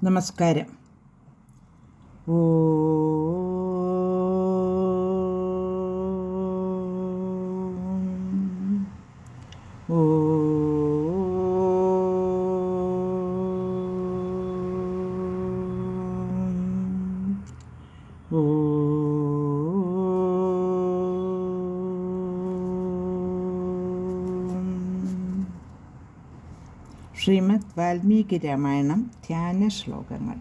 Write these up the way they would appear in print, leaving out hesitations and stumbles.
നമസ്കാരം. ഓ ഓ ഓ ശ്രീമദ് വാൽമീകി രാമായണം ധ്യാന ശ്ലോകങ്ങൾ.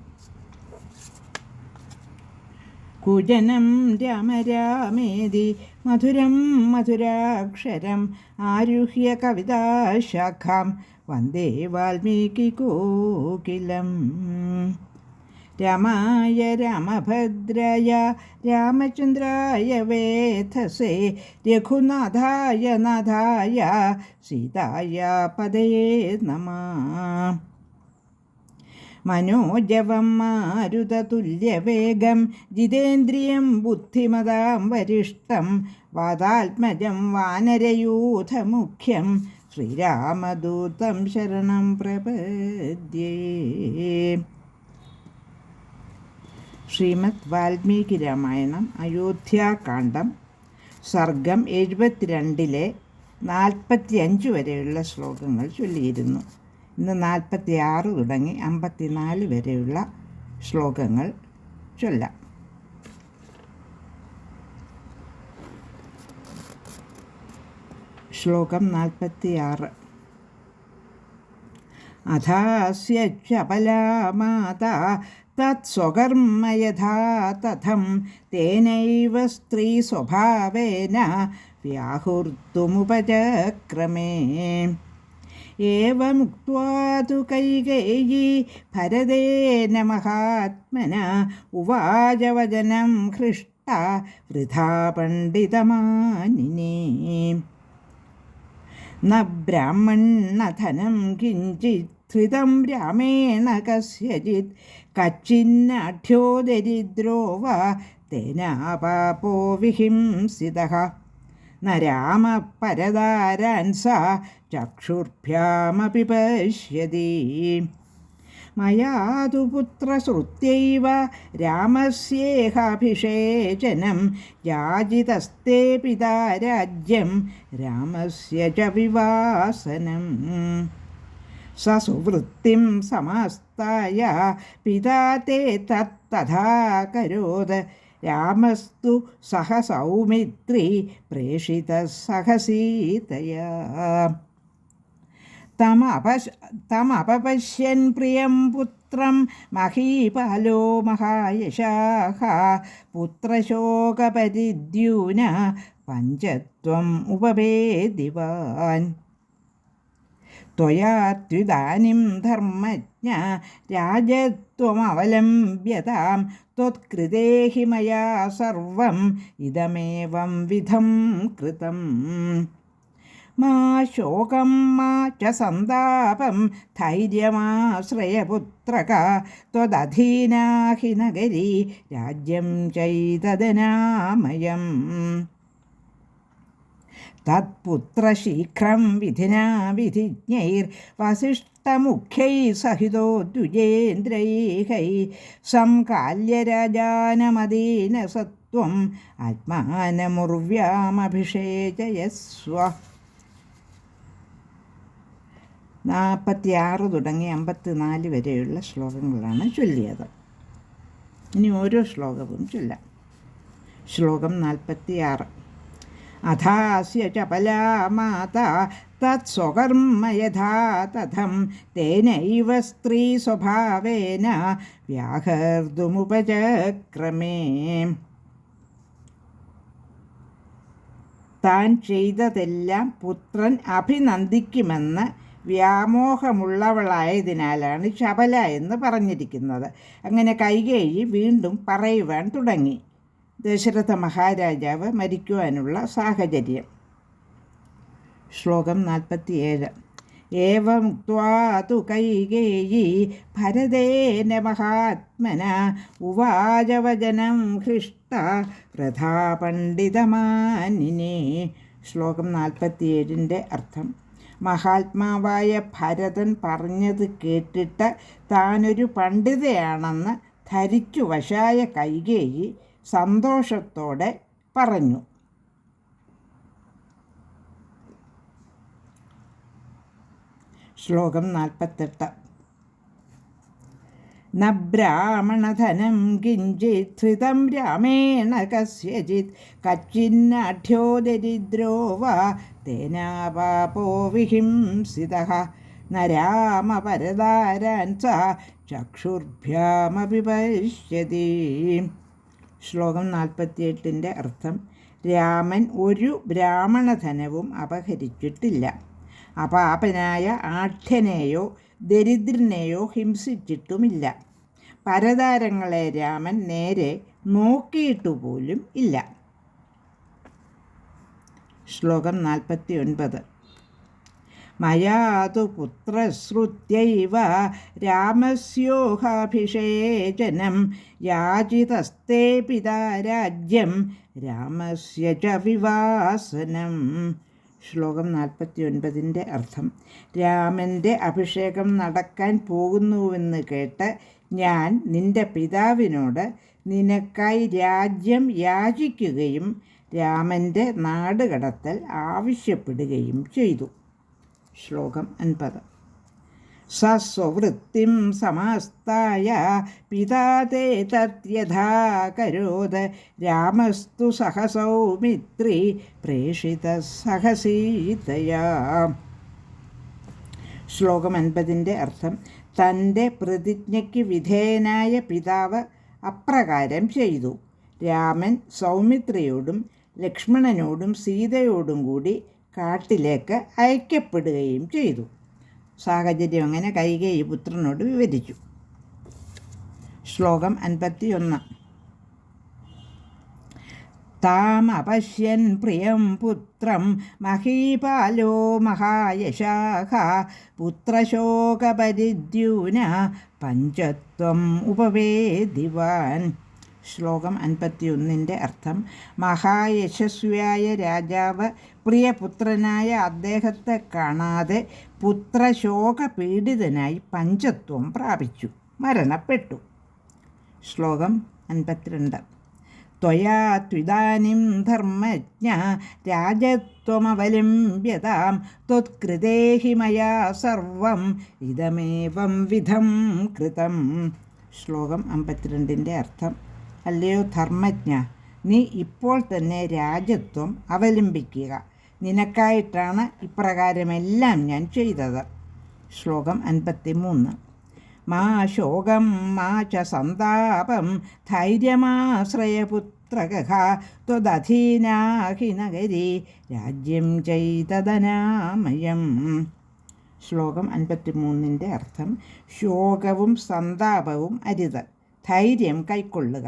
കുജനം രാമ രാമേതി മധുരം മധുരാക്ഷരം ആരുഹ്യ കവിതാശാഖാം വന്ദേ വാൽമീകി കോകിലം. രാമായ രാമഭദ്രായ രാമചന്ദ്രായ വേധസേ രഘുനാഥായ നാഥായ സീതായ പദയേ നമഃ. മനോജവം മാരുതതുല്യവേഗം ജിതേന്ദ്രിയം ബുദ്ധിമതാം വരിഷ്ഠം വാതാത്മജം വാനരയൂഥമുഖ്യം ശ്രീരാമദൂതം ശരണം പ്രപദ്യേ. ശ്രീമദ് വാൽമീകി രാമായണം അയോധ്യാകാന്ഡം സർഗം 72 45 വരെയുള്ള ശ്ലോകങ്ങൾ ചൊല്ലിയിരുന്നു. ഇന്ന് 46 തുടങ്ങി 54 വരെയുള്ള ശ്ലോകങ്ങൾ ചൊല്ലാം. ശ്ലോകം 46. അഥാസ്യ ചപലാ മാതാ തത്സ്വകർമ്മ യഥാ തഥം തേനൈവ സ്ത്രീ സ്വഭാവേന വ്യാഹുർത്തുമുപചക്രമേ. ഏവമുക്ത്വാ തു കൈകേയീ ഭരതേന മഹാത്മന ഉവാച വചനം ഹൃഷ്ടാ വൃഥാ പണ്ഡിതമാനിനീ. ന ബ്രാഹ്മണധനം കിഞ്ചിത് ധൃതം രാമേണ കസ്യചിത് കച്ചിന്നാഢ്യോ ദരിദ്രോ വാ തേനാപാപോ വിഹിംസിതഃ. ന രാമ പരദാരാൻ സാ ചക്ഷുർഭ്യാമപി പശ്യതി. മയാ തു പുത്രശ്രുത്യൈവ രാമസ്യേഹാഭിഷേചനം യാജിതസ്തേ പിതാ രാജ്യം രാമസ്യ ച വിവാസനം. സ സുവൃത്തിം സമാസ്തായ പിതാ തേ തത്തഥാ കരോത് രാമസ്തു സഹ സൗമിത്രീ പ്രേഷിതഃ സഹ സീതയാ. തമപശ്യൻ പ്രിയം പുത്രം മഹീപാലോ മഹായശാഃ പുത്രശോകപരിദ്യൂന പഞ്ചത്വം ഉപവേദിവാൻ. ത്വയാത്യുദാനിം ധർമ്മജ്ഞ രാജത്വമവലംബ്യതാം ത്വത്കൃതേ ഹി മയാ സർവം ഇദമേവം വിധം കൃതം. മാ ശോകം മാ ച സന്താപം ധൈര്യമാശ്രയപുത്രക ത്വദധീനാ ഹി നഗരീ രാജ്യം ചൈതദനാമയം. തത്പുത്രശീഘ്രം വിധിനാ വിധിജ്ഞൈർവസിഷ്ഠമുഖ്യൈ സഹിതോ ദ്വിജേന്ദ്രൈഃ സംകാല്യരാജാനമദീന സത്വം ആത്മാനമുർവ്യാമഭിഷേചയസ്വ. 46 തുടങ്ങി 54 വരെയുള്ള ശ്ലോകങ്ങളാണ് ചൊല്ലിയത്. ഇനി ഓരോ ശ്ലോകവും ചൊല്ലാം. ശ്ലോകം 46. അഥാസ്യ ചപലാ മാതാ തത്സ്വകർമ്മ യഥാ തഥം തേനൈവ സ്ത്രീ സ്വഭാവേന വ്യാഹർതുമുപചക്രമേ. താൻ ചെയ്തതെല്ലാം പുത്രൻ അഭിനന്ദിക്കുമെന്ന് വ്യാമോഹമുള്ളവളായതിനാലാണ് ചപല എന്ന് പറഞ്ഞിരിക്കുന്നത്. അങ്ങനെ കൈകേയി വീണ്ടും പറയുവാൻ തുടങ്ങി. ദശരഥ മഹാരാജാവ് മരിക്കുവാനുള്ള സാഹചര്യം. ശ്ലോകം 47. ഏവമുക്ത്വാ തു കൈകേയീ ഭരതേന മഹാത്മന ഉവാച വചനം ഹൃഷ്ടാ വൃഥാ പണ്ഡിതമാനിനീ. ശ്ലോകം 47 അർത്ഥം. മഹാത്മാവായ ഭരതൻ പറഞ്ഞത് കേട്ടിട്ട് താനൊരു പണ്ഡിതയാണെന്ന് ധരിച്ചു വശായ കൈകേയി സന്തോഷത്തോടെ പറഞ്ഞു. ശ്ലോകം 48. ന ബ്രാഹ്മണധനം കിഞ്ചിത് ധൃതം രാമേണ കസ്യചിത് കച്ചിന്നാഢ്യോ ദരിദ്രോ വാ തേനാപാപോ വിഹിംസിതഃ ന രാമപരദാരാൻ സ ചക്ഷുർഭ്യാമപി പശ്യതി. ശ്ലോകം 48 അർത്ഥം: രാമൻ ഒരു ബ്രാഹ്മണധനവും അപഹരിച്ചിട്ടില്ല. അപാപനായ ആഢ്യനെയോ ദരിദ്രനെയോ ഹിംസിച്ചിട്ടുമില്ല. പരദാരങ്ങളെ രാമൻ നേരെ നോക്കിയിട്ടുപോലും ഇല്ല. ശ്ലോകം 49. മയാ തു പുത്രശ്രുത്യൈവ രാമസ്യോഹാഭിഷേചനം യാചിതസ്തേ പിതാ രാജ്യം രാമസ്യ ച വിവാസനം. ശ്ലോകം 49 അർത്ഥം: രാമൻ്റെ അഭിഷേകം നടക്കാൻ പോകുന്നുവെന്ന് കേട്ട് ഞാൻ നിന്റെ പിതാവിനോട് നിനക്കായി രാജ്യം യാചിക്കുകയും രാമൻ്റെ നാടുകടത്തൽ ആവശ്യപ്പെടുകയും ചെയ്തു. ശ്ലോകം 50. സ്വവൃത്തിം സമാസ്തായ പിതാ തേ തദ്യഥാ കരോത് രാമസ്തു സഹ സൗമിത്രി പ്രേഷിത സഹസീതയാ. ശ്ലോകം 50 അർത്ഥം: തൻ്റെ പ്രതിജ്ഞയ്ക്ക് വിധേയനായ പിതാവ് അപ്രകാരം ചെയ്തു. രാമൻ സൗമിത്രിയോടും ലക്ഷ്മണനോടും സീതയോടും കൂടി കാട്ടിലേക്ക് അയക്കപ്പെടുകയും ചെയ്തു. സാഹചര്യം അങ്ങനെ കൈകേയി പുത്രനോട് വിവരിച്ചു. ശ്ലോകം 51. താമപശ്യൻ പ്രിയം പുത്രം മഹീപാലോ മഹായശാഖ പുത്രശോകപരിദ്യൂന പഞ്ചത്വം ഉപവേദിവാൻ. ശ്ലോകം 51 അർത്ഥം: മഹായശസ്വിയായ രാജാവ് പ്രിയപുത്രനായ അദ്ദേഹത്തെ കാണാതെ പുത്രശോകപീഡിതനായി പഞ്ചത്വം പ്രാപിച്ചു, മരണപ്പെട്ടു. ശ്ലോകം 52. ത്വയാ ത്വിദാനിം ധർമ്മജ്ഞ രാജത്വമവലംബ്യതാം ത്വത്കൃതേ ഹി മയാ സർവം ഇദമേവം വിധം കൃതം. ശ്ലോകം 52 അർത്ഥം: അല്ലയോ ധർമ്മജ്ഞ, നീ ഇപ്പോൾ തന്നെ രാജത്വം അവലംബിക്കുക. നിനക്കായിട്ടാണ് ഇപ്രകാരമെല്ലാം ഞാൻ ചെയ്തത്. ശ്ലോകം 53. മാ ശോകം മാ ച സന്താപം ധൈര്യമാശ്രയപുത്രകഃ ത്വദധീനാഹി നഗരീ രാജ്യം ചൈതദനാമയം. ശ്ലോകം 53 അർത്ഥം: ശോകവും സന്താപവും അരുത്, ധൈര്യം കൈക്കൊള്ളുക.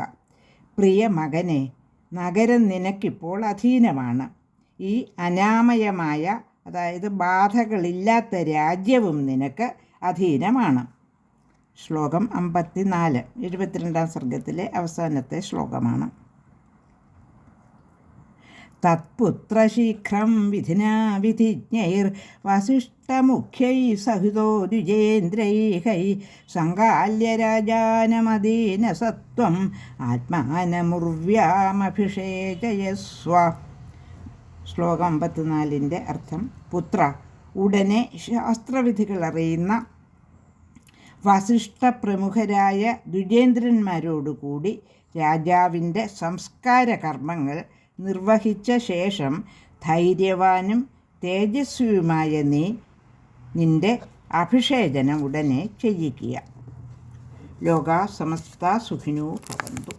പ്രിയ മകനെ, നഗരം നിനക്കിപ്പോൾ അധീനമാണ്. ഈ അനാമയമായ, അതായത് ബാധകളില്ലാത്ത രാജ്യവും നിനക്ക് അധീനമാണ്. ശ്ലോകം 54, 72 സർഗത്തിലെ അവസാനത്തെ ശ്ലോകമാണ്. തത്പുത്രശീഘ്രം വിധിനാ വിധിജ്ഞൈർ വസിഷ്ഠമുഖ്യൈ സഹിതോ ദ്വിജേന്ദ്രൈഹൈ സങ്കാല്യ രാജാനമദീന സത്വം ആത്മാനമുർവ്യാമഭിഷേചയസ്വ. ശ്ലോകം 54 അർത്ഥം: പുത്ര, ഉടനെ ശാസ്ത്രവിധികൾ അറിയുന്ന വസിഷ്ഠ പ്രമുഖരായ ദ്വിജേന്ദ്രന്മാരോടുകൂടി രാജാവിൻ്റെ സംസ്കാര കർമ്മങ്ങൾ നിർവഹിച്ച ശേഷം ധൈര്യവാനും തേജസ്വിയുമായ നീ നിന്റെ അഭിഷേചനം ഉടനെ ചെയ്യിക്കുക. ലോകാ സമസ്ത സുഖിനോ ഭവന്തു.